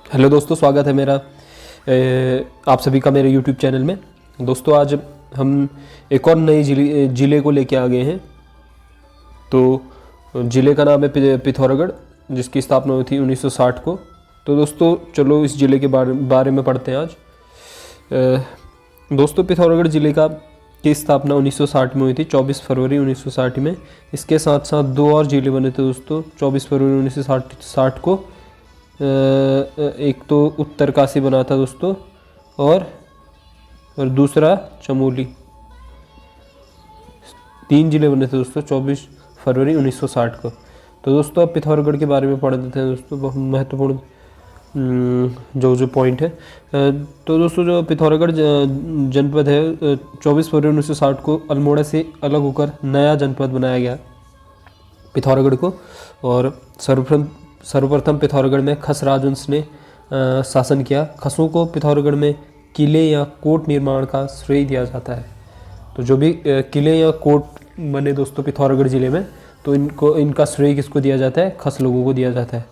Hello दोस्तों, स्वागत है मेरा आप सभी का मेरे YouTube चैनल में। दोस्तों, आज हम एक और नई ज़िले को लेके आ गए हैं। तो ज़िले का नाम है पिथौरागढ़, जिसकी स्थापना हुई थी 1960 को। तो दोस्तों चलो इस ज़िले के बारे में पढ़ते हैं आज। दोस्तों, पिथौरागढ़ ज़िले की स्थापना 1960 में हुई थी, 24 फरवरी 1960 में। इसके साथ साथ दो और ज़िले बने थे दोस्तों 24 फरवरी 1960 को। एक तो उत्तरकाशी बना था दोस्तों, और दूसरा चमोली। 3 ज़िले बने थे दोस्तों 24 फरवरी 1960 को। तो दोस्तों अब पिथौरागढ़ के बारे में पढ़ लेते हैं दोस्तों, बहुत महत्वपूर्ण जो पॉइंट है। तो दोस्तों जो पिथौरागढ़ जनपद है 24 फरवरी 1960 को अल्मोड़ा से अलग होकर नया जनपद बनाया गया पिथौरागढ़ को। और सर्वप्रथम पिथौरागढ़ में खस राजवंश ने शासन किया। खसों को पिथौरागढ़ में किले या कोट निर्माण का श्रेय दिया जाता है। तो जो भी किले या कोट बने दोस्तों पिथौरागढ़ ज़िले में, तो इनका श्रेय किसको दिया जाता है? खस लोगों को दिया जाता है।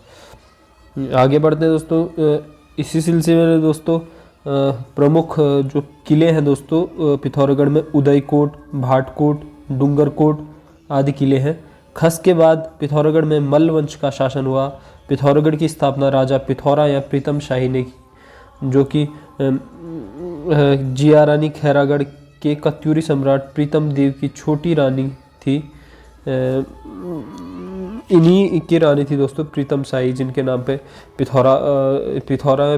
आगे बढ़ते हैं दोस्तों। इसी सिलसिले में दोस्तों प्रमुख जो किले हैं दोस्तों पिथौरागढ़ में उदयकोट, भाटकोट, डूंगरकोट आदि किले हैं। खस के बाद पिथौरागढ़ में मल्ल वंश का शासन हुआ। पिथौरागढ़ की स्थापना राजा पिथौरा या प्रीतम शाही ने की, जो कि जिया रानी खैरागढ़ के कत्यूरी सम्राट प्रीतम देव की छोटी रानी थी। इन्हीं की रानी थी दोस्तों प्रीतम शाही, जिनके नाम पे पिथौरा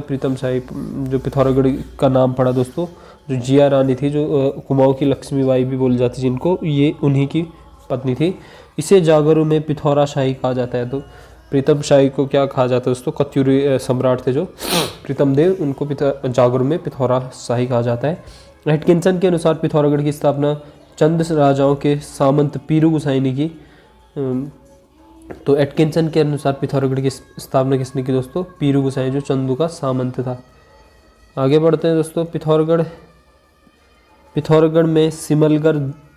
प्रीतम शाही जो पिथौरागढ़ का नाम पड़ा दोस्तों। जो जिया रानी थी, जो कुमाऊं की लक्ष्मीबाई भी बोली जाती जिनको, ये उन्हीं की पत्नी थी। इसे जागरों में पिथौरा शाही कहा जाता है। तो प्रीतम शाही को क्या कहा जाता है दोस्तों? कत्यूरी सम्राट थे जो प्रीतम देव, उनको जागरों में पिथौरा शाही कहा जाता है। एटकिंसन के अनुसार पिथौरागढ़ की स्थापना चंद राजाओं के सामंत पीरू गोसाई ने की। तो एटकिंसन के अनुसार पिथौरागढ़ की स्थापना किसने की दोस्तों? पीरू गोसाई, जो चंदू का सामंत था। आगे बढ़ते हैं दोस्तों। पिथौरागढ़ में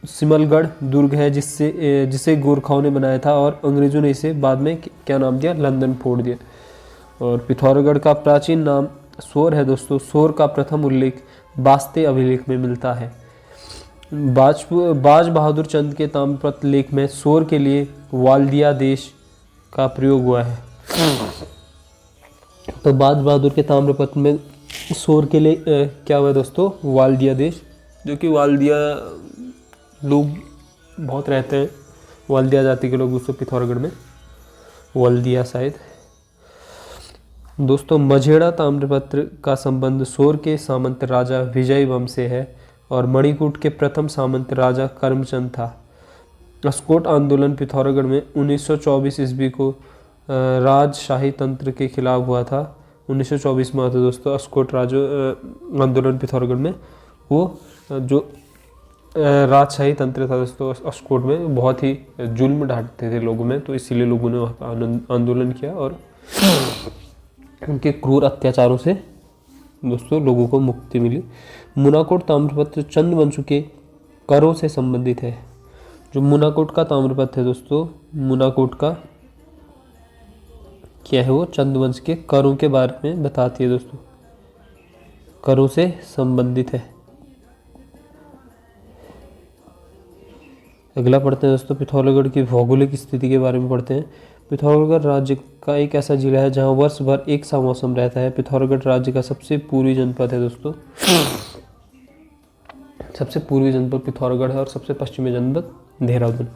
सिमलगढ़ दुर्ग है, जिसे गोरखाओं ने बनाया था, और अंग्रेजों ने इसे बाद में क्या नाम दिया? लंदन फोर्ट दिया। और पिथौरागढ़ का प्राचीन नाम सोर है दोस्तों। सोर का प्रथम उल्लेख बास्ते अभिलेख में मिलता है। बाज बहादुर चंद के ताम्रपत्र लेख में सोर के लिए वाल्दिया देश का प्रयोग हुआ है। तो बाज बहादुर के ताम्रपत्र में सोर के लिए क्या हुआ दोस्तों? वाल्दिया देश, जो कि वाल्दिया लोग बहुत रहते हैं, वाल्दिया जाति के लोग दोस्तों पिथौरागढ़ में, वाल्दिया शायद। दोस्तों मझेड़ा ताम्रपत्र का संबंध सोर के सामंत राजा विजय वंश से है, और मणिकूट के प्रथम सामंत राजा करमचंद था। अस्कोट आंदोलन पिथौरागढ़ में 1924 ईस्वी को राजशाही तंत्र के खिलाफ हुआ था। 1924 में हुआ था दोस्तों अस्कोट आंदोलन पिथौरागढ़ में। वो जो राजशाही तंत्र था दोस्तों अस्कोट में, बहुत ही जुल्म ढाते थे लोगों में, तो इसीलिए लोगों ने आंदोलन किया और उनके क्रूर अत्याचारों से दोस्तों लोगों को मुक्ति मिली। मुनाकोट ताम्रपत्र चंद वंश के करों से संबंधित है। जो मुनाकोट का ताम्रपत्र है दोस्तों, मुनाकोट का क्या है? वो चंद वंश के करों के बारे में बताती है दोस्तों, करों से संबंधित है। अगला पढ़ते हैं दोस्तों, पिथौरागढ़ की भौगोलिक स्थिति के बारे में पढ़ते हैं। पिथौरागढ़ राज्य का एक ऐसा जिला है जहां वर्ष भर एक सा मौसम रहता है। पिथौरागढ़ राज्य का सबसे पूर्वी जनपद है दोस्तों। सबसे पूर्वी जनपद पिथौरागढ़ है, और सबसे पश्चिमी जनपद देहरादून।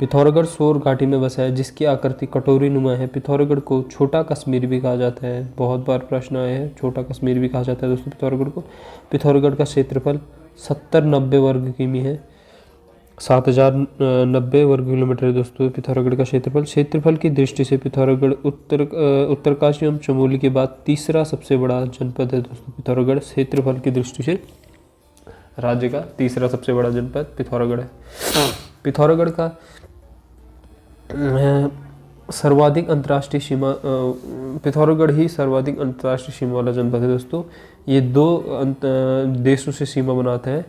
पिथौरागढ़ सोर घाटी में बसा है, जिसकी आकृति कटोरी नुमा है। पिथौरागढ़ को छोटा कश्मीर भी कहा जाता है। बहुत बार प्रश्न आए हैं, छोटा कश्मीर भी कहा जाता है दोस्तों पिथौरागढ़ को। पिथौरागढ़ का क्षेत्रफल 70-90 वर्ग किमी है। 7090 वर्ग किलोमीटर है दोस्तों पिथौरागढ़ का क्षेत्रफल की दृष्टि से पिथौरागढ़ उत्तरकाशी एवं चमोली के बाद तीसरा सबसे बड़ा जनपद है दोस्तों। पिथौरागढ़ क्षेत्रफल की दृष्टि से राज्य का तीसरा सबसे बड़ा जनपद पिथौरागढ़ है। पिथौरागढ़ का सर्वाधिक अंतर्राष्ट्रीय सीमा, पिथौरागढ़ ही सर्वाधिक अंतर्राष्ट्रीय सीमा वाला जनपद है दोस्तों। ये 2 देशों से सीमा बनाता है,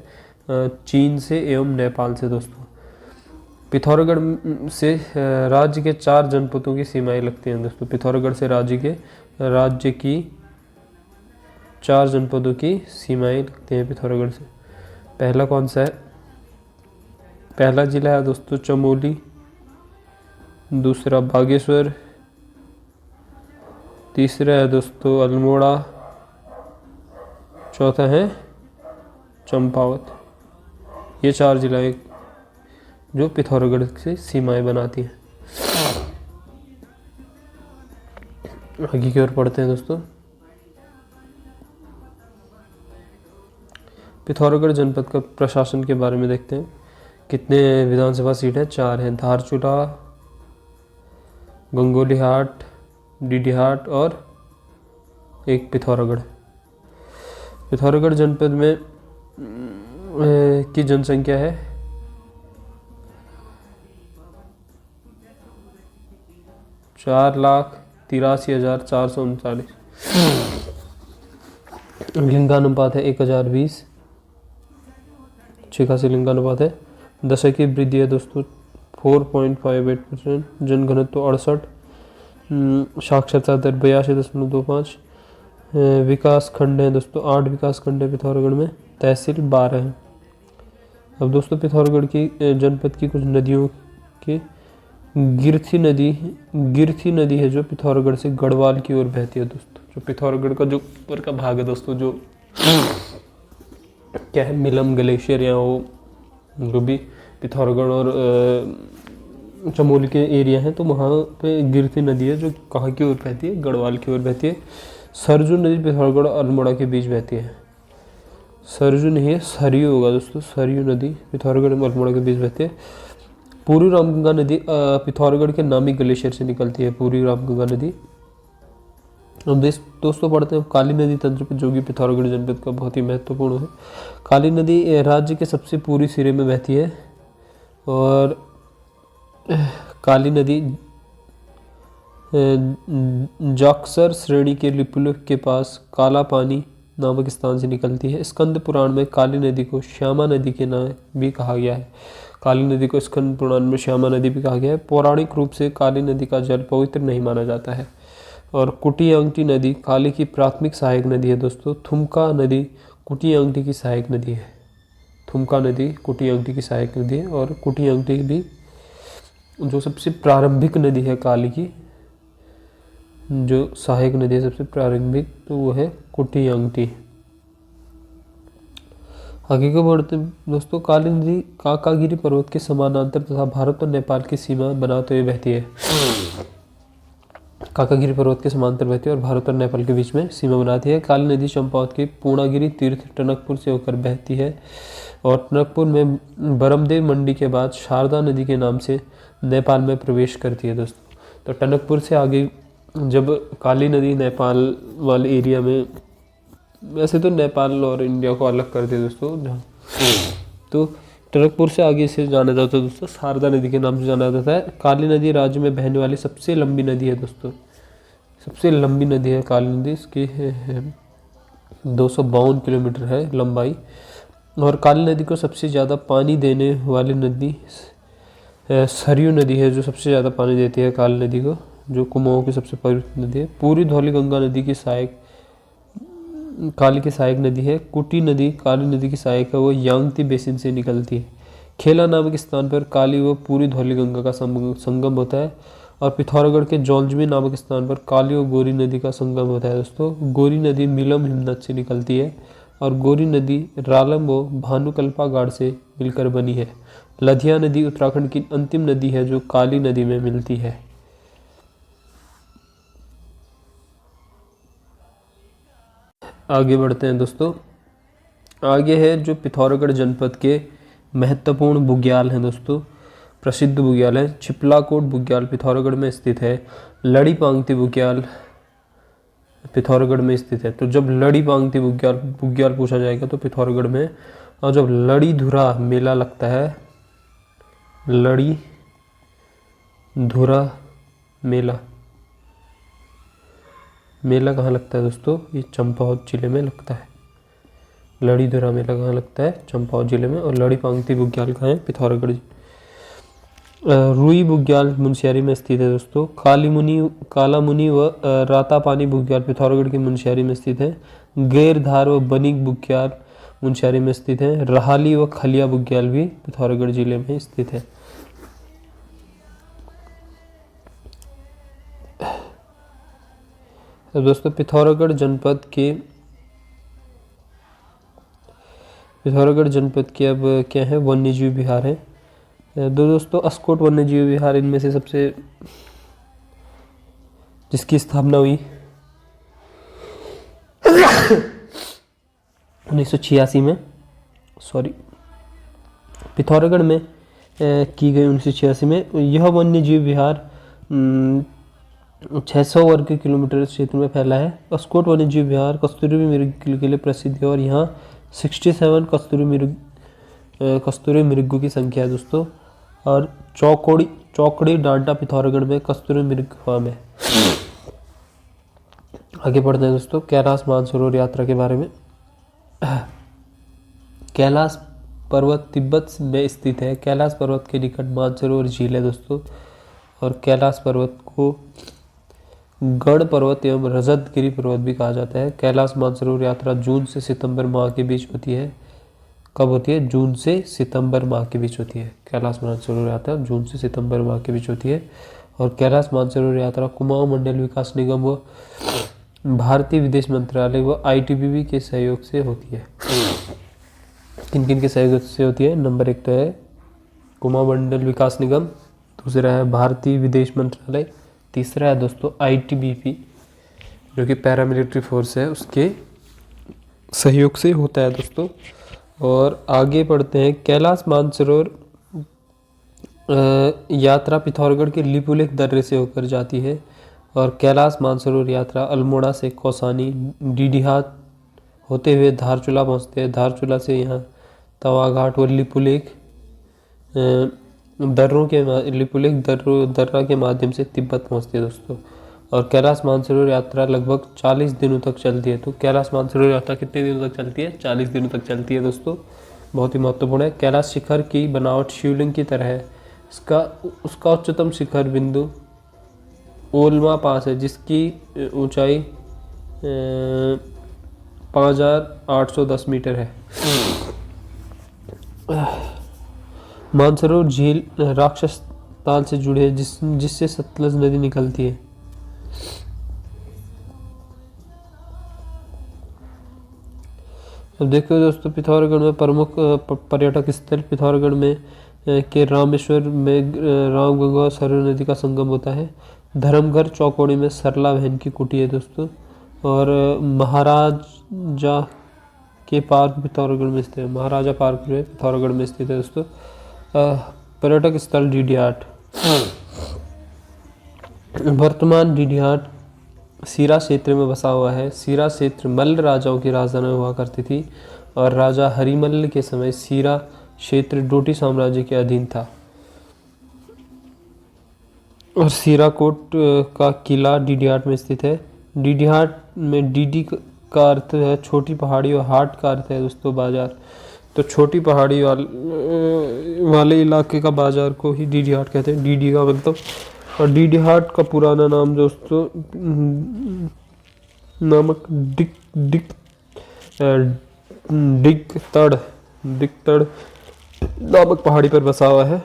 चीन से एवं नेपाल से दोस्तों। पिथौरागढ़ से राज्य के 4 जनपदों की सीमाएं लगती हैं दोस्तों। पिथौरागढ़ से राज्य के राज्य की 4 जनपदों की सीमाएं लगती हैं पिथौरागढ़ से। पहला कौन सा है? पहला जिला है दोस्तों चमोली, दूसरा बागेश्वर, तीसरा है दोस्तों अल्मोड़ा, चौथा है चंपावत। ये 4 जिले जो पिथौरागढ़ से सीमाएं बनाती हैं। आगे की ओर पढ़ते हैं दोस्तों। पिथौरागढ़ जनपद का प्रशासन के बारे में देखते हैं। कितने विधानसभा सीट हैं? 4 हैं। धारचूला, गंगोलीहाट, डीडीहाट और एक पिथौरागढ़। पिथौरागढ़ जनपद में की जनसंख्या है 4,83,439। लिंगानुपात है 1020। अच्छी खासी लिंगानुपात है। दशकीय वृद्धि है दोस्तों 4.58%। जनघनत्व 68। साक्षरता दर 82.25। विकास खंड है दोस्तों 8 विकास खंड है पिथौरागढ़ में। तहसील 12 है। अब दोस्तों पिथौरागढ़ की जनपद की कुछ नदियों के गिरथी नदी है जो पिथौरागढ़ से गढ़वाल की ओर बहती है दोस्तों। जो पिथौरागढ़ का जो ऊपर का भाग है दोस्तों, जो क्या है, मिलम ग्लेशियर या वो जो भी पिथौरागढ़ और चमोली के एरिया हैं, तो वहाँ पे गिरथी नदी है जो कहाँ की ओर बहती है? गढ़वाल की ओर बहती है। सरजू नदी पिथौरागढ़ और अल्मोड़ा के बीच बहती है। सरजू नहीं है, सरयू होगा दोस्तों। सरयू नदी पिथौरागढ़ और अल्मोड़ा के बीच बहती है। पूर्वी रामगंगा नदी पिथौरागढ़ के नामी ग्लेशियर से निकलती है। पूर्वी रामगंगा नदी। अब दोस्तों पढ़ते हैं काली नदी तंत्र पे, जो कि पिथौरागढ़ जनपद का बहुत ही महत्वपूर्ण है। काली नदी राज्य के सबसे पूर्वी सिरे में बहती है और काली नदी जाक्सर श्रेणी के लिपुलेख के पास काला पानी नामक स्थान से निकलती है। स्कंद पुराण में काली नदी को श्यामा नदी के नाम भी कहा गया है। काली नदी को स्कंद पुराण में श्यामा नदी भी कहा गया है। पौराणिक रूप से काली नदी का जल पवित्र नहीं माना जाता है। और कुटियांगटी नदी काली की प्राथमिक सहायक नदी है दोस्तों। थुमका नदी कुटियांगटी की सहायक नदी है। थुमका नदी कुटियांगटी की सहायक नदी है और कुटियांगटी भी जो सबसे प्रारंभिक नदी है काली की, जो सहायक नदी है सबसे प्रारंभिक, तो वो है कुटियांगटी। आगे को बढ़ते दोस्तों। काली नदी काकागिरी पर्वत के समानांतर तथा भारत और नेपाल की सीमा बनाते हुए बहती है। काकागिरी पर्वत के समांतर बहती है और भारत और नेपाल के बीच में सीमा बनाती है। काली नदी चंपावत के पूर्णागिरी तीर्थ टनकपुर से होकर बहती है और टनकपुर में बरमदेव मंडी के बाद शारदा नदी के नाम से नेपाल में प्रवेश करती है दोस्तों। तो टनकपुर से आगे जब काली नदी नेपाल वाले एरिया में, वैसे तो नेपाल और इंडिया को अलग करते हैं दोस्तों जहाँ, तो टनकपुर से आगे इसे जाना जाता है दोस्तों शारदा नदी के नाम से जाना जाता है। काली नदी राज्य में बहने वाली सबसे लंबी नदी है दोस्तों। सबसे लंबी नदी है काली नदी। इसकी 252 किलोमीटर है लंबाई। और काली नदी को सबसे ज़्यादा पानी देने वाली नदी सरयू नदी है, जो सबसे ज़्यादा पानी देती है काली नदी को, जो कुमाऊँ की सबसे पवित्र नदी है। पूरी धौली गंगा नदी की सहायक काली की सहायक नदी है। कुटी नदी काली नदी की सहायक है, वो यांगती बेसिन से निकलती है। खेला नामक स्थान पर काली व पूरी धौली गंगा का संगम होता है। और पिथौरागढ़ के जौलजमी नामक स्थान पर काली और गोरी नदी का संगम होता है दोस्तों। गोरी नदी मिलम हिमनद से निकलती है और गोरी नदी रालम व भानुकल्पा गाड़ से मिलकर बनी है। लधिया नदी उत्तराखंड की अंतिम नदी है जो काली नदी में मिलती है। आगे बढ़ते हैं दोस्तों। आगे है जो पिथौरागढ़ जनपद के महत्वपूर्ण बुग्याल हैं दोस्तों, प्रसिद्ध बुग्याल है। चिपलाकोट बुग्याल पिथौरागढ़ में स्थित है। लड़ी पांगती बुग्याल पिथौरागढ़ में स्थित है। तो जब लड़ी पांगती बुग्याल पूछा जाएगा तो पिथौरागढ़ में। और जब लड़ी धुरा मेला लगता है, लड़ी धुरा मेला कहाँ लगता है दोस्तों? ये चंपावत जिले में लगता है। लड़ी धुरा मेला कहाँ लगता है? चंपावत जिले में। और लड़ी पांगती बुग्याल कहाँ है? पिथौरागढ़। रुई बुग्याल मुंशियारी में स्थित है दोस्तों। काला मुनि व रातापानी बुग्याल पिथौरागढ़ के मुंशियारी में स्थित है। गैरधार व बनीक बुग्याल मुंशियारी में स्थित है। रहाली व खलिया बुग्याल भी पिथौरागढ़ जिले में स्थित है। तो दोस्तों पिथौरागढ़ जनपद के अब क्या है, वन्यजीव विहार है। दोस्तों अस्कोट वन्यजीव विहार इनमें से सबसे जिसकी स्थापना हुई 1986 में, पिथौरागढ़ में की गई 1986 में। यह वन्यजीव विहार 600 वर्ग किलोमीटर क्षेत्र में फैला है। अस्कोट वन्यजीव विहार कस्तूरी मृग के लिए प्रसिद्ध है और यहाँ 67 कस्तूरी मृगों की संख्या है दोस्तों। और चौकड़ी डांटा पिथौरागढ़ में कस्तूरी मृग फार्म है। आगे बढ़ते हैं दोस्तों कैलाश मानसरोवर यात्रा के बारे में। कैलाश पर्वत तिब्बत में स्थित है। कैलाश पर्वत के निकट मानसरोवर झील है दोस्तों। और कैलाश पर्वत को गढ़ पर्वत एवं रजतगिरी पर्वत भी कहा जाता है। कैलाश मानसरोवर यात्रा जून से सितंबर माह के बीच होती है। कब होती है? जून से सितंबर माह के बीच होती है। कैलाश मानसरोवर यात्रा जून से सितंबर माह के बीच होती है। और कैलाश मानसरोवर यात्रा कुमाऊं मंडल विकास निगम व भारतीय विदेश मंत्रालय व ITBP के सहयोग से होती है। किन किन के सहयोग से होती है? नंबर 1 तो है कुमाऊं मंडल विकास निगम, दूसरा है भारतीय विदेश मंत्रालय, तीसरा है दोस्तों ITBP जो कि पैरामिलिट्री फोर्स है, उसके सहयोग से होता है दोस्तों। और आगे बढ़ते हैं। कैलाश मानसरोवर यात्रा पिथौरागढ़ के लिपुलेख दर्रे से होकर जाती है। और कैलाश मानसरोवर यात्रा अल्मोड़ा से कौसानी डीडीहाट होते हुए धारचूला पहुंचते हैं। धारचूला से यहाँ तवाघाट और लिपुलेख दर्रा के माध्यम से तिब्बत पहुंचती है दोस्तों। और कैलाश मानसरोवर यात्रा लगभग 40 दिनों तक चलती है। तो कैलाश मानसरोवर यात्रा कितने दिनों तक चलती है? 40 दिनों तक चलती है दोस्तों। बहुत ही महत्वपूर्ण है। कैलाश शिखर की बनावट शिवलिंग की तरह है। उसका उच्चतम शिखर बिंदु ओलमा पास है जिसकी ऊंचाई 5810 मीटर है। मानसरोवर झील राक्षस ताल से जुड़े है जिससे सतलज नदी निकलती है। अब देखो दोस्तों पिथौरागढ़ में प्रमुख पर्यटक स्थल पिथौरागढ़ में के रामेश्वर में रामगंगा और सरयू नदी का संगम होता है। धर्मघर चौकोड़ी में सरला बहन की कुटी है दोस्तों। और महाराजा के पार्क पिथौरागढ़ में स्थित है। महाराजा पार्क जो है पिथौरागढ़ में स्थित है दोस्तों। पर्यटक स्थल डीडीहाट। वर्तमान डीडीहाट सीरा क्षेत्र में बसा हुआ है। सीरा क्षेत्र मल्ल राजाओं की राजधानी हुआ करती थी और राजा हरिमल्ल के समय सीरा क्षेत्र डोटी साम्राज्य के अधीन था। और सीराकोट का किला डीडीहाट में स्थित है। डीडीहाट में डीडी का अर्थ है छोटी पहाड़ी और हाट का अर्थ है दोस्तों बाजार। तो छोटी पहाड़ी वाले इलाके का बाजार को ही डीडीहाट कहते हैं। डीडी का मतलब। और डीडीहाट का पुराना नाम दोस्तों दिगतड़ नामक पहाड़ी पर बसा हुआ है।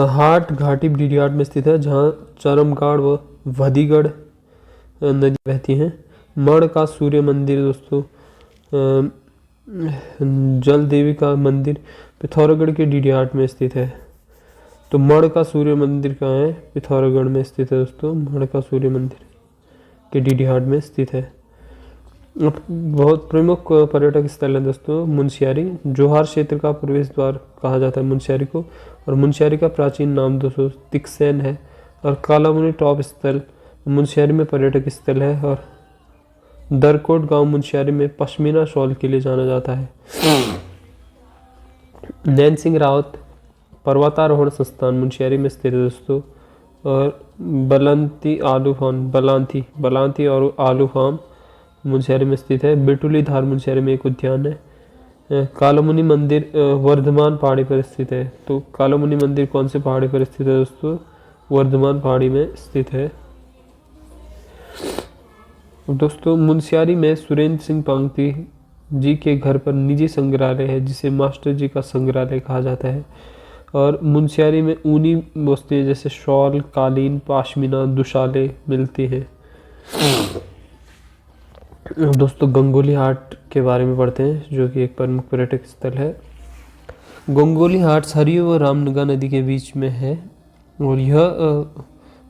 हाट घाटी डीडीहाट में स्थित है जहाँ चरमगाड़ व वधीगढ़ नदी बहती हैं। मण का सूर्य मंदिर दोस्तों जल देवी का मंदिर पिथौरागढ़ के डीडीहाट में स्थित है। तो मण का सूर्य मंदिर कहाँ है? पिथौरागढ़ में स्थित है दोस्तों। मण का सूर्य मंदिर के डीडीहाट में स्थित है। बहुत प्रमुख पर्यटक स्थल है दोस्तों मुंशियारी। जोहार क्षेत्र का प्रवेश द्वार कहा जाता है मुंशियारी को। और मुंशियारी का प्राचीन नाम दोस्तों तिक्सेन है। और कालामुनि टॉप स्थल मुंशियारी में पर्यटक स्थल है। और दरकोट गांव मुंशियारी में पश्मीना शॉल के लिए जाना जाता है। नैन सिंह रावत पर्वतारोहण संस्थान मुंशियारी में स्थित है दोस्तों। और बलांती और आलू फार्म मुंशियारी में स्थित है। बिटुली धार मुंशियारी में एक उद्यान है। कालामुनि मंदिर वर्धमान पहाड़ी पर स्थित है। तो कालामुनि मंदिर कौन से पहाड़ी पर स्थित है दोस्तों? वर्धमान पहाड़ी में स्थित है। दोस्तों मुनस्यारी में सुरेंद्र सिंह पांगती जी के घर पर निजी संग्रहालय है जिसे मास्टर जी का संग्रहालय कहा जाता है। और मुनस्यारी में ऊनी वस्तुएं जैसे शॉल, कालीन, पाशमीना, दुशाले मिलती हैं। दोस्तों गंगोली हाट के बारे में पढ़ते हैं जो कि एक प्रमुख पर्यटक स्थल है। गंगोली हाट सरयू व रामनगा नदी के बीच में है और यह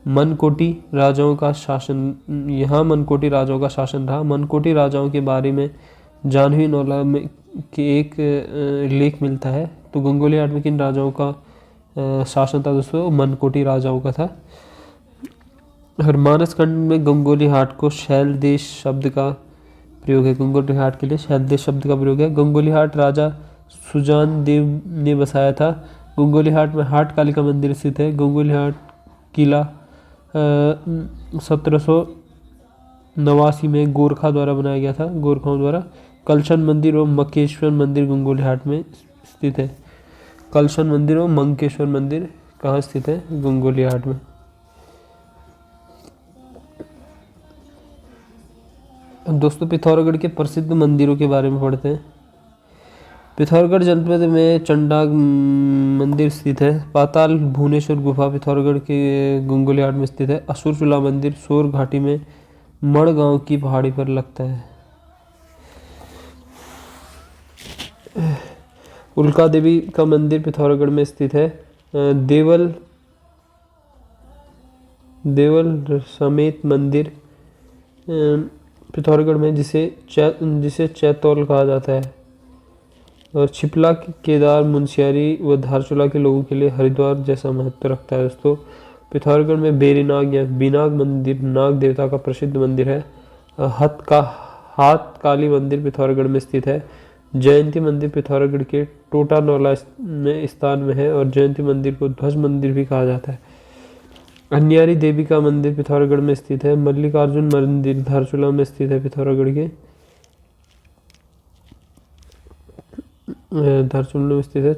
मनकोटी राजाओं का शासन यहाँ मनकोटी राजाओं का शासन रहा। मनकोटी राजाओं के बारे में जानवी नौला में के एक लेख मिलता है। तो गंगोली हाट में किन राजाओं का शासन था दोस्तों? मनकोटी राजाओं का था। और मानस खंड में गंगोली हाट को शैल देश शब्द का प्रयोग है। गंगोली हाट के लिए शैल देश शब्द का प्रयोग है। गंगोली हाट राजा सुजान देव ने बसाया था। गंगोली हाट में हाट काली का मंदिर स्थित है। गंगोली हाट किला 1789 में गोरखा द्वारा बनाया गया था, गोरखाओं द्वारा। कलशन मंदिर और मकेश्वर मंदिर गंगोली हाट में स्थित है। कलशन मंदिर और मंकेश्वर मंदिर कहाँ स्थित है? गंगोली हाट में। दोस्तों पिथौरागढ़ के प्रसिद्ध मंदिरों के बारे में पढ़ते हैं। पिथौरागढ़ जनपद में चंडाग मंदिर स्थित है। पाताल भुवनेश्वर गुफा पिथौरागढ़ के गंगोली हाट में स्थित है। असुर चूल्हा मंदिर सोर घाटी में मड़ गांव की पहाड़ी पर लगता है। उल्का देवी का मंदिर पिथौरागढ़ में स्थित है। देवल समेत मंदिर पिथौरागढ़ में जिसे चैतौल कहा जाता है। और छिपला केदार मुनस्यारी व धारचूला के लोगों के लिए हरिद्वार जैसा महत्व रखता है। दोस्तों पिथौरागढ़ में बेरीनाग या बिनाग मंदिर नाग देवता का प्रसिद्ध मंदिर है। हाथ काली मंदिर पिथौरागढ़ में स्थित है। जयंती मंदिर पिथौरागढ़ के टोटा नौला में स्थान में है और जयंती मंदिर को ध्वज मंदिर भी कहा जाता है। अन्यारी देवी का मंदिर पिथौरागढ़ में स्थित है। मल्लिकार्जुन मंदिर धारचूला में स्थित है पिथौरागढ़ के। धारचूला में स्थित है।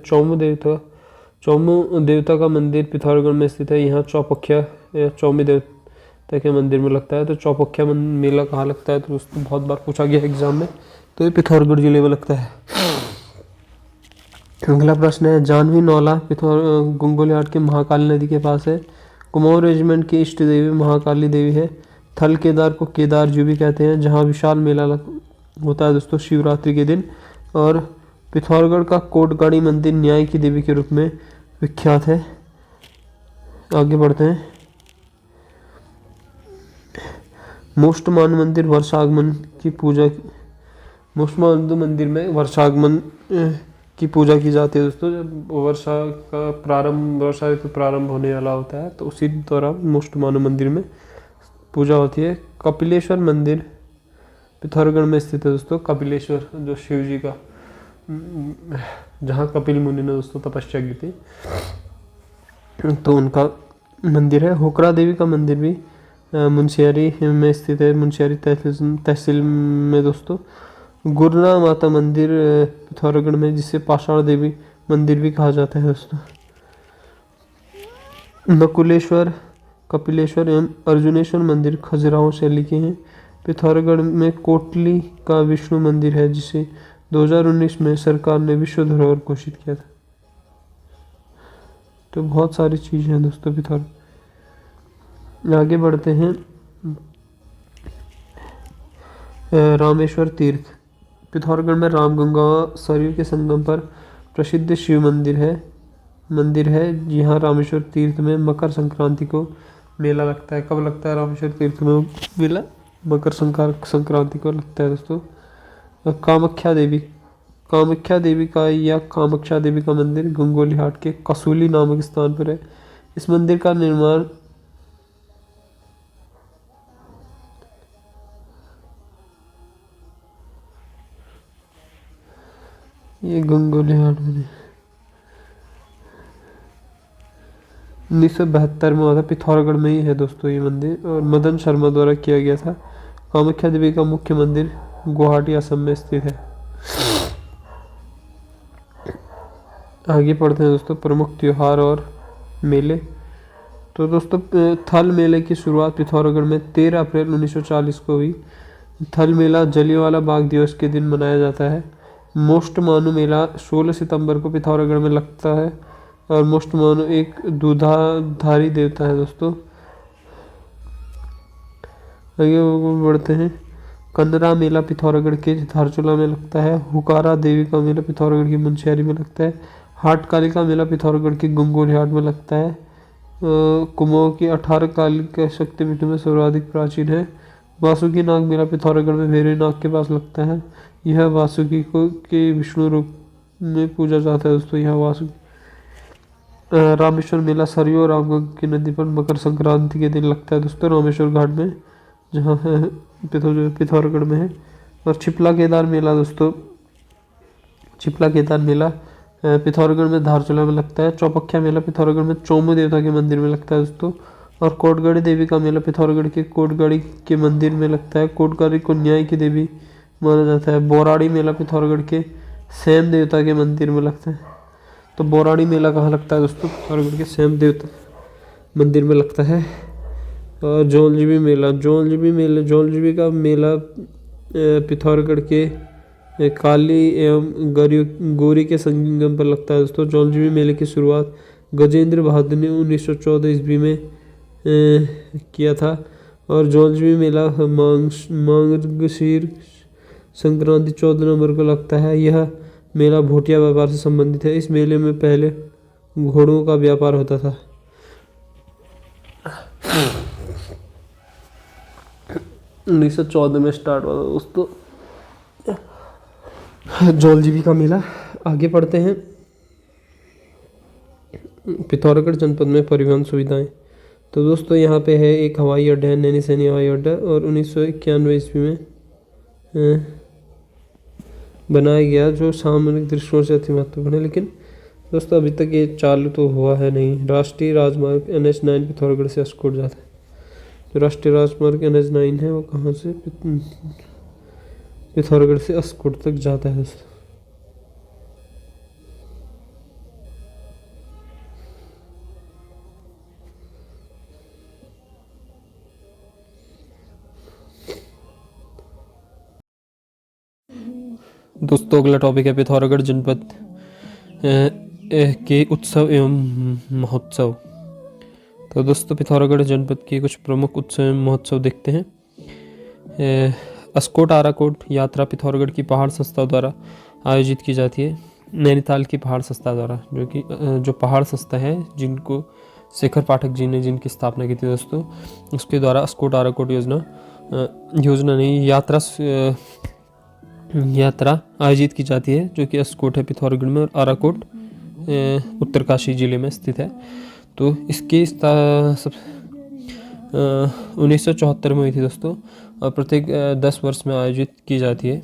चौमू देवता का मंदिर पिथौरागढ़ में स्थित है। यहाँ चौपख्या या चौमी देवता के मंदिर में लगता है। तो चौपख्या मेला कहाँ लगता है? तो दोस्तों बहुत बार पूछा गया एग्जाम में, तो ये पिथौरागढ़ जिले में लगता है। अगला प्रश्न है जानवी नौला गंगोली हाट के महाकाली नदी के पास है। कुमाऊं रेजिमेंट की इष्ट देवी महाकाली देवी है। थल केदार को केदार जी भी कहते हैं जहाँ विशाल मेला होता है दोस्तों शिवरात्रि के दिन। और पिथौरागढ़ का कोटगाड़ी मंदिर न्याय की देवी के रूप में विख्यात है। आगे बढ़ते हैं। मोष्टमानु मंदिर वर्षागमन की पूजा मोष्टमानु मंदिर में वर्षागमन की पूजा की जाती है दोस्तों। जब वर्षा ऋतु प्रारंभ होने वाला होता है तो उसी दौरान मोष्टमानु मंदिर में पूजा होती है। कपिलेश्वर मंदिर पिथौरागढ़ में स्थित है दोस्तों। कपिलेश्वर जो शिव जी का जहाँ कपिल मुनि ने दोस्तों तपस्या की थी तो उनका मंदिर है। होकरा देवी का मंदिर भी मुनस्यारी में स्थित है। मुनस्यारी तहसील में दोस्तों। गुरना माता मंदिर पिथौरागढ़ में जिसे पाषाण देवी मंदिर भी कहा जाता है दोस्तों। नकुलेश्वर, कपिलेश्वर एवं अर्जुनेश्वर मंदिर खजुराहो शैली के हैं। पिथौरागढ़ में कोटली का विष्णु मंदिर है जिसे 2019 में सरकार ने विश्व धरोहर घोषित किया था। तो बहुत सारी चीज़ें हैं दोस्तों पिथौरागढ़। आगे बढ़ते हैं। रामेश्वर तीर्थ पिथौरागढ़ में रामगंगा सरयू के संगम पर प्रसिद्ध शिव मंदिर है। यहाँ रामेश्वर तीर्थ में मकर संक्रांति को मेला लगता है। कब लगता है रामेश्वर तीर्थ में मेला? मकर संक्रांति को लगता है दोस्तों। कामाख्या देवी का मंदिर गंगोली हाट के कसुली नामक स्थान पर है। इस मंदिर का निर्माण ये गंगोली हाट में 1972 में हुआ था। पिथौरागढ़ में ही है दोस्तों ये मंदिर और मदन शर्मा द्वारा किया गया था। कामाख्या देवी का मुख्य मंदिर गुवाहाटी असम में स्थित है। आगे पढ़ते हैं दोस्तों प्रमुख त्योहार और मेले। तो दोस्तों थल मेले की शुरुआत पिथौरागढ़ में 13 अप्रैल 1940 को हुई। थल मेला जलियांवाला बाग दिवस के दिन मनाया जाता है। मोष्टमानु मेला 16 सितंबर को पिथौरागढ़ में लगता है और मोष्टमानु एक दूधाधारी देवता है दोस्तों। आगे बढ़ते हैं। कंदरा मेला पिथौरागढ़ के धारचूला में लगता है। हुकारा देवी का मेला पिथौरागढ़ की मुंशियारी में लगता है। हाट कालिका मेला पिथौरागढ़ के गंगोली हाट में लगता है। कुमाऊं की 18 कालिका शक्तिपीठों में सर्वाधिक प्राचीन है। वासुकी नाग मेला पिथौरागढ़ में भैरवी नाग के पास लगता है। यह वासुकी को के विष्णु रूप में पूजा जाता है दोस्तों। यह वासुकी रामेश्वर मेला सरयू और रामगंगा की नदी पर मकर संक्रांति के दिन लगता है दोस्तों, रामेश्वर घाट में, जहाँ है पिथौरागढ़ में है। और छिपला केदार मेला दोस्तों, छिपला केदार मेला पिथौरागढ़ में धारचूला में लगता है। चौपक्खिया मेला पिथौरागढ़ में चौमू देवता के मंदिर में लगता है दोस्तों। और कोटगढ़ी देवी का मेला पिथौरागढ़ के कोटगढ़ी के मंदिर में लगता है। कोटगढ़ी को न्याय की देवी माना जाता है। बोराड़ी मेला पिथौरागढ़ के सैम देवता के मंदिर में लगता है। तो बोराड़ी मेला कहाँ लगता है दोस्तों? पिथौरागढ़ के सैम देवता मंदिर में लगता है। और जौलजीबी मेला, जौलजीबी का मेला पिथौरागढ़ के काली एवं गोरी के संगम पर लगता है दोस्तों। जौलजीबी मेले की शुरुआत गजेंद्र बहादुर ने 1914 ईस्वी में किया था। और जौलजीबी मेला मार्गशीर संक्रांति 14 नवंबर को लगता है। यह मेला भोटिया व्यापार से संबंधित है। इस मेले में पहले घोड़ों का व्यापार होता था। 1914 में स्टार्ट हुआ था दोस्तों जौलजीबी का मेला। आगे बढ़ते हैं। पिथौरागढ़ जनपद में परिवहन सुविधाएं। तो दोस्तों यहाँ पे है एक हवाई अड्डा है, नैनीसैनी हवाई अड्डा, और 1991 ईस्वी में बनाया गया, जो सामरिक दृष्टिकोण से अति महत्वपूर्ण है। लेकिन दोस्तों अभी तक ये चालू तो हुआ है नहीं। राष्ट्रीय राजमार्ग NH9 पिथौरागढ़ से अस्कोट जाता है। जो राष्ट्रीय राजमार्ग NH9 है वो कहाँ से? पिथौरागढ़ से अस्कोट तक जाता है दोस्तों। दोस्तों अगला टॉपिक है पिथौरागढ़ जनपद के उत्सव एवं महोत्सव। तो दोस्तों पिथौरागढ़ जनपद के कुछ प्रमुख उत्सव एवं महोत्सव देखते हैं। अस्कोट आराकोट यात्रा पिथौरागढ़ की पहाड़ संस्था द्वारा आयोजित की जाती है। नैनीताल की पहाड़ संस्था द्वारा, जो पहाड़ संस्था है जिनको शेखर पाठक जी ने जिनकी स्थापना की थी दोस्तों, उसके द्वारा अस्कोट आराकोट योजना नहीं यात्रा आयोजित की जाती है, जो कि अस्कोट है पिथौरागढ़ में और आराकोट उत्तरकाशी जिले में स्थित है। तो इसकी 1974 में हुई थी दोस्तों, और प्रत्येक 10 वर्ष में आयोजित की जाती है।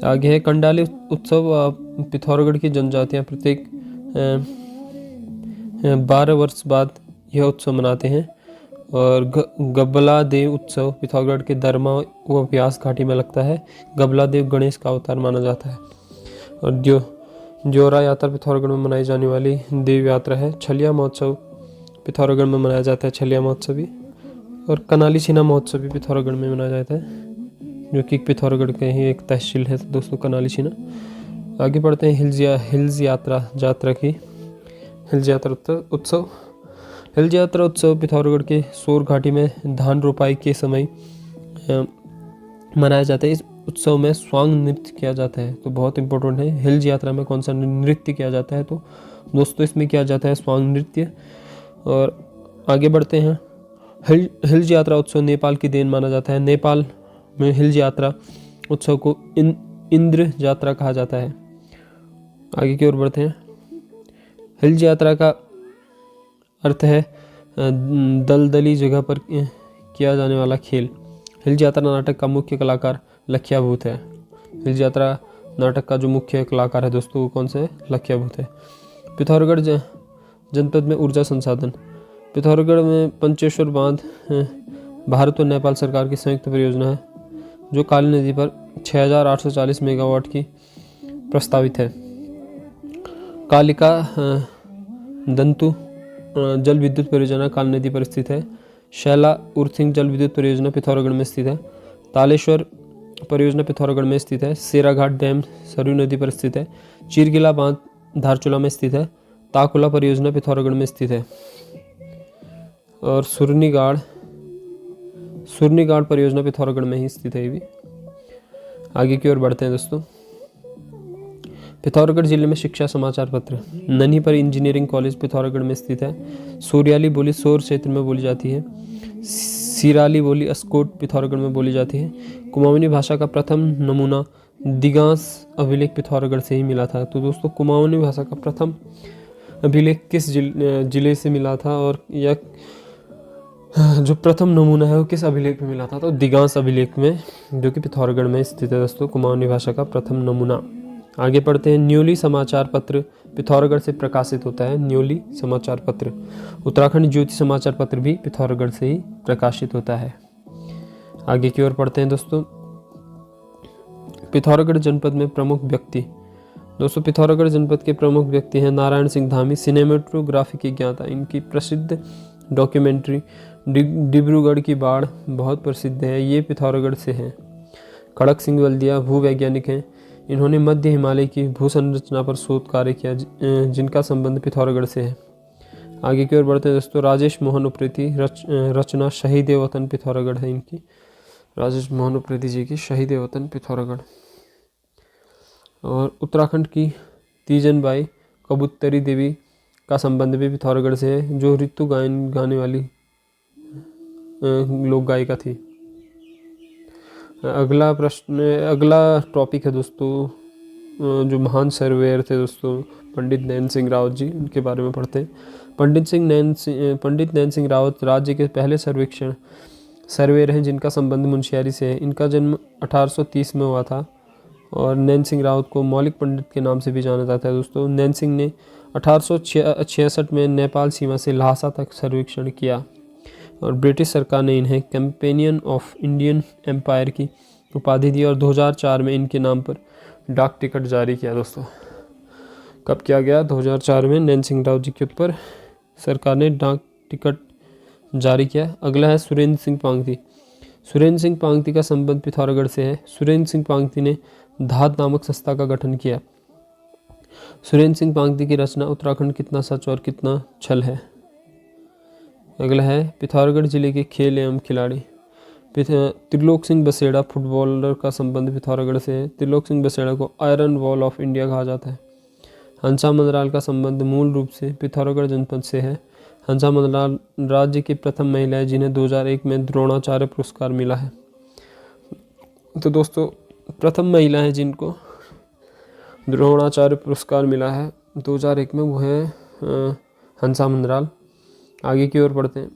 आगे है कंडाली उत्सव। पिथौरागढ़ की जनजातियां प्रत्येक 12 वर्ष बाद यह उत्सव मनाते हैं। और गबला देव उत्सव पिथौरागढ़ के दरमा व व्यास घाटी में लगता है। गबला देव गणेश का अवतार माना जाता है। और द्योरा यात्रा पिथौरागढ़ में मनाई जाने वाली देव यात्रा है। छलिया महोत्सव पिथौरागढ़ में मनाया जाता है, छलिया महोत्सव भी। और कनाली छिना महोत्सव भी पिथौरागढ़ में मनाया जाता है, जो कि पिथौरागढ़ के ही एक तहसील है दोस्तों, कनाली छिना। आगे बढ़ते हैं हिल्स यात्रा उत्सव। हिल्स यात्रा उत्सव पिथौरागढ़ के सोर घाटी में धान रोपाई के समय मनाया जाता है। इस उत्सव में स्वांग नृत्य किया जाता है। तो बहुत इंपॉर्टेंट है, हिल्स यात्रा में कौन सा नृत्य किया जाता है? तो दोस्तों इसमें किया जाता है स्वांग नृत्य। और आगे बढ़ते हैं। हिल्स यात्रा उत्सव नेपाल की देन माना जाता है। नेपाल में हिल्स यात्रा उत्सव को इंद्र यात्रा कहा जाता है। आगे की ओर बढ़ते हैं। हिल्स यात्रा का अर्थ है दलदली जगह पर किया जाने वाला खेल। हिल्स यात्रा नाटक का मुख्य कलाकार लखिया भूत है। हिल्स यात्रा नाटक का जो मुख्य कलाकार है दोस्तों वो कौन से है? लखिया भूत है। पिथौरागढ़ जनपद में ऊर्जा संसाधन। पिथौरागढ़ में पंचेश्वर बांध भारत और नेपाल सरकार की संयुक्त परियोजना है, जो काली नदी पर 6840 मेगावाट की प्रस्तावित है। कालिका दंतु जल विद्युत परियोजना काल नदी पर स्थित है। शैला उर्थिंग जल विद्युत परियोजना पिथौरागढ़ में स्थित है। तालेश्वर परियोजना पिथौरागढ़ में स्थित है। सेराघाट डैम सरयू नदी पर स्थित है। चिरगिला बांध धारचूला में स्थित है। ताकुला परियोजना पिथौरागढ़ में स्थित है। और सुरनीगाड़ परियोजना पिथौरागढ़ में ही स्थित है। ये भी आगे की ओर बढ़ते हैं दोस्तों। पिथौरागढ़ जिले में शिक्षा समाचार पत्र। नन्ही पर इंजीनियरिंग कॉलेज पिथौरागढ़ में स्थित है। सूर्याली बोली सौर क्षेत्र में बोली जाती है। सिराली बोली अस्कोट पिथौरागढ़ में बोली जाती है। कुमाऊनी भाषा का प्रथम नमूना दिगांस अभिलेख पिथौरागढ़ से ही मिला था। तो दोस्तों कुमाऊनी भाषा का प्रथम अभिलेख किस जिले से मिला था, और यह जो प्रथम नमूना है वो किस अभिलेख में मिला था? तो दिगांस अभिलेख में, जो कि पिथौरागढ़ में स्थित है दोस्तों, कुमाऊनी भाषा का प्रथम नमूना। आगे पढ़ते हैं। न्योली समाचार पत्र पिथौरागढ़ से प्रकाशित होता है। न्योली समाचार पत्र। उत्तराखंड ज्योति समाचार पत्र भी पिथौरागढ़ से ही प्रकाशित होता है। आगे की ओर पढ़ते हैं दोस्तों। पिथौरागढ़ जनपद में प्रमुख व्यक्ति। दोस्तों पिथौरागढ़ जनपद के प्रमुख व्यक्ति हैं नारायण सिंह धामी, सिनेमेटोग्राफी के ज्ञाता। इनकी प्रसिद्ध डॉक्यूमेंट्री डिब्रूगढ़ की बाढ़ बहुत प्रसिद्ध है। ये पिथौरागढ़ से हैं। खड़क सिंह बल्दिया भूवैज्ञानिक हैं। इन्होंने मध्य हिमालय की भू संरचना पर शोध कार्य किया, जिनका संबंध पिथौरागढ़ से है। आगे की ओर बढ़ते हैं दोस्तों। राजेश मोहन उप्रेती रचना शहीद वतन पिथौरागढ़ है इनकी। राजेश मोहन उप्रेती जी की शहीद वतन पिथौरागढ़। और उत्तराखंड की तीजन बाई कबूतरी देवी का संबंध भी पिथौरागढ़ से है, जो ऋतु गायन गाने वाली लोक गायिका थी। अगला टॉपिक है दोस्तों, जो महान सर्वेयर थे दोस्तों पंडित नैन सिंह रावत जी, उनके बारे में पढ़ते हैं। पंडित नैन सिंह रावत राज्य के पहले सर्वेयर हैं जिनका संबंध मुंशियारी से है। इनका जन्म 1830 में हुआ था और नैन सिंह रावत को मौलिक पंडित के नाम से भी जाना जाता है दोस्तों। नैन सिंह ने 1866 में नेपाल सीमा से ल्हासा तक सर्वेक्षण किया और ब्रिटिश सरकार ने इन्हें कंपेनियन ऑफ इंडियन एम्पायर की उपाधि दी और 2004 में इनके नाम पर डाक टिकट जारी किया दोस्तों। कब किया गया? 2004 में नैन सिंह रावत जी के ऊपर सरकार ने डाक टिकट जारी किया। अगला है सुरेंद्र सिंह पांगती। सुरेंद्र सिंह पांगती का संबंध पिथौरागढ़ से है। सुरेंद्र सिंह पांगती ने धात नामक संस्था का गठन किया। सुरेंद्र सिंह पांगती की रचना उत्तराखंड कितना सच और कितना छल है। अगला है पिथौरागढ़ जिले के खेल एवं खिलाड़ी। त्रिलोक सिंह बसेड़ा फुटबॉलर का संबंध पिथौरागढ़ से है। त्रिलोक सिंह बसेड़ा को आयरन वॉल ऑफ इंडिया कहा जाता है। हंसा मंदराल का संबंध मूल रूप से पिथौरागढ़ जनपद से है। हंसा मंदराल राज्य की प्रथम महिला है जिन्हें 2001 में द्रोणाचार्य पुरस्कार मिला है। तो दोस्तों प्रथम महिला है जिनको द्रोणाचार्य पुरस्कार मिला है 2001 में, वो है हंसा मंदराल। आगे की ओर बढ़ते हैं।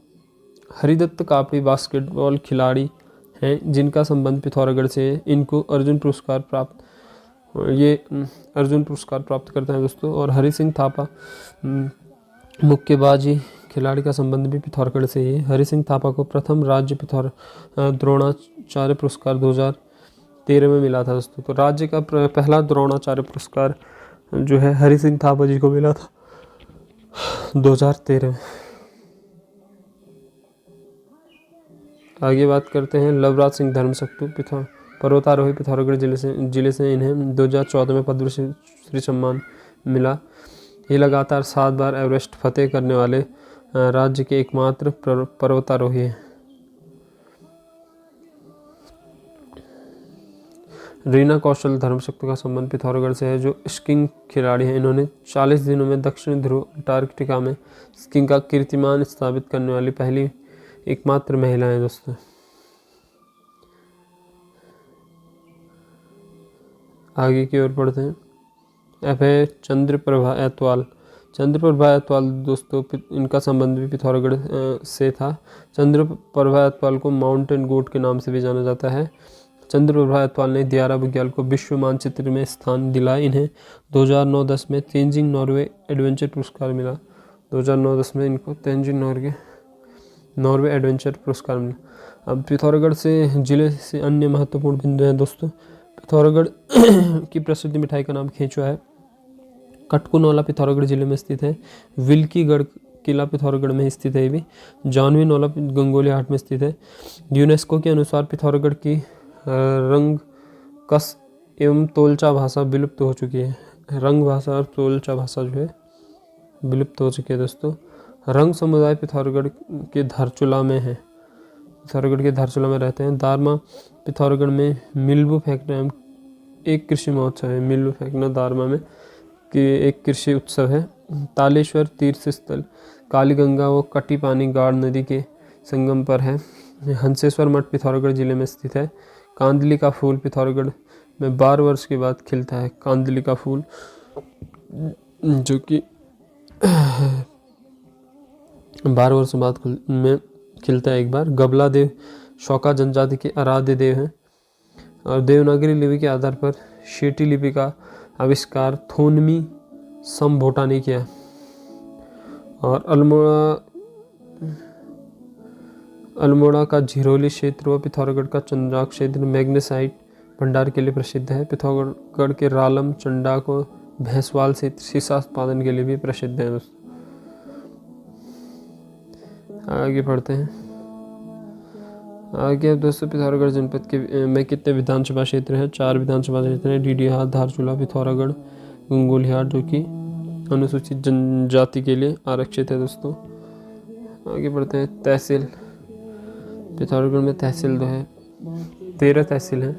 हरिदत्त कापड़ी बास्केटबॉल खिलाड़ी हैं जिनका संबंध पिथौरागढ़ से है। इनको अर्जुन पुरस्कार प्राप्त करते हैं दोस्तों। और हरि सिंह थापा मुक्केबाजी खिलाड़ी का संबंध भी पिथौरागढ़ से ही है। हरि सिंह थापा को प्रथम राज्य द्रोणाचार्य पुरस्कार 2013 में मिला था दोस्तों। तो राज्य का पहला द्रोणाचार्य पुरस्कार जो है हरि सिंह थापा जी को मिला था 2013 में। आगे बात करते हैं लवराज सिंह धर्मशक्तु पर्वतारोही पिथौरागढ़ जिले से इन्हें 2014 में पद्मश्री सम्मान मिला। ये लगातार 7 बार एवरेस्ट फतेह करने वाले राज्य के एकमात्र पर्वतारोही हैं। रीना कौशल धर्मशक्तु का संबंध पिथौरागढ़ से है, जो स्कीइंग खिलाड़ी हैं। इन्होंने 40 दिनों में दक्षिण ध्रुव अंटार्कटिका में स्कीइंग का कीर्तिमान स्थापित करने वाली पहली एकमात्र महिला है दोस्तों। आगे की ओर पढ़ते हैं। अब है चंद्रप्रभा ऐतवाल। चंद्रप्रभा ऐतवाल दोस्तों इनका संबंध भी पिथौरागढ़ से था। चंद्रप्रभा ऐतवाल को माउंटेन गोट के नाम से भी जाना जाता है। चंद्रप्रभा ऐतवाल ने दियारा बुग्याल को विश्व मानचित्र में स्थान दिलाया। इन्हें 2009-10 में तेंजिंग नॉर्वे एडवेंचर पुरस्कार मिला। 2009-10 में इनको तेंजिंग नॉर्वे एडवेंचर पुरस्कार मिला। अब पिथौरागढ़ से जिले से अन्य महत्वपूर्ण बिंदु हैं दोस्तों। पिथौरागढ़ की प्रसिद्ध मिठाई का नाम खेचुआ है। कटकुनौला पिथौरागढ़ जिले में स्थित है। विल्कीगढ़ किला पिथौरागढ़ में स्थित है। ये भी जानवी नौला गंगोली हाट में स्थित है। यूनेस्को के अनुसार पिथौरागढ़ की रंग कस एवं तोलचा भाषा विलुप्त हो चुकी है। रंग भाषा और तोलचा भाषा जो है विलुप्त हो चुकी है दोस्तों। रंग समुदाय पिथौरागढ़ के धारचूला में है। पिथौरागढ़ के धारचूला में रहते हैं। दारमा पिथौरागढ़ में मिल्बू फेंकना एक कृषि महोत्सव है। मिल्बू फेंकना दारमा में कि एक कृषि उत्सव है। तालेश्वर तीर्थ स्थल कालीगंगा व कटी पानी गाड़ नदी के संगम पर है। हंसेश्वर मठ पिथौरागढ़ जिले में स्थित है। कांदली का फूल पिथौरागढ़ में 12 वर्ष के बाद खिलता है। कांदली का फूल जो कि 12 वर्ष बाद में खिलता है एक बार। गबला देव शौका जनजाति के आराध्य देव हैं और देवनागरी लिपि के आधार पर शेटी लिपि का आविष्कार थोनमी समभोटा ने किया। और अल्मोड़ा का झिरोली क्षेत्र व पिथौरागढ़ का चंद्राक क्षेत्र मैग्नेसाइट भंडार के लिए प्रसिद्ध है। पिथौरागढ़ के रालम चंडाक व भैंसवाल से शीशा उत्पादन के लिए भी प्रसिद्ध है। आगे पढ़ते हैं। आगे अब दोस्तों पिथौरागढ़ जनपद के में कितने विधानसभा क्षेत्र हैं? 4 विधानसभा क्षेत्र हैं। डीडीहाट, धारचूला, पिथौरागढ़, गंगोलिहाट जो कि अनुसूचित जनजाति के लिए आरक्षित है दोस्तों। आगे बढ़ते हैं। तहसील पिथौरागढ़ में तहसील जो है 13 तहसील हैं।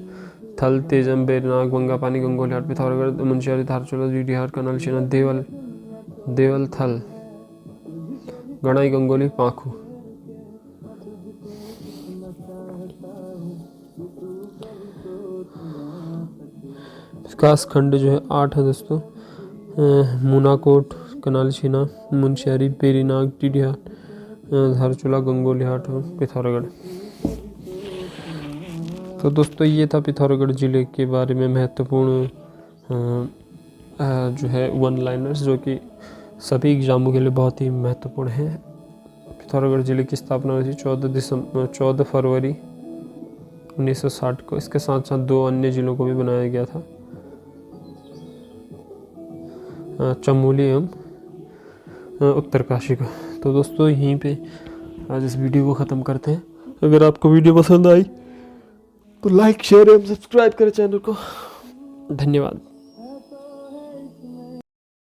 थल, तेजम, बेरनाग, बंगापानी, गंगोलिहाट, पिथौरागढ़, मुंशियारी, धारचूला, डीडीहाट, कनालशीना, देवल, थल, गणाई, गंगोली, पाखू। विकास खंड जो है 8 है दोस्तों। मुनाकोट, कनालशीना, मुंशियारी, बेरीनाग, डीडीहाट, धारचूला, गंगोलिहाट और पिथौरागढ़। तो दोस्तों ये था पिथौरागढ़ ज़िले के बारे में महत्वपूर्ण जो है 1 लाइनर्स जो कि सभी एग्जामों के लिए बहुत ही महत्वपूर्ण है। पिथौरागढ़ ज़िले की स्थापना हुई थी 14 फरवरी 1960 को। इसके साथ साथ 2 अन्य ज़िलों को भी बनाया गया था, चमोली एवं उत्तरकाशी का। तो दोस्तों यहीं पे आज इस वीडियो को ख़त्म करते हैं। अगर आपको वीडियो पसंद आई तो लाइक, शेयर एवं सब्सक्राइब करें चैनल को। धन्यवाद।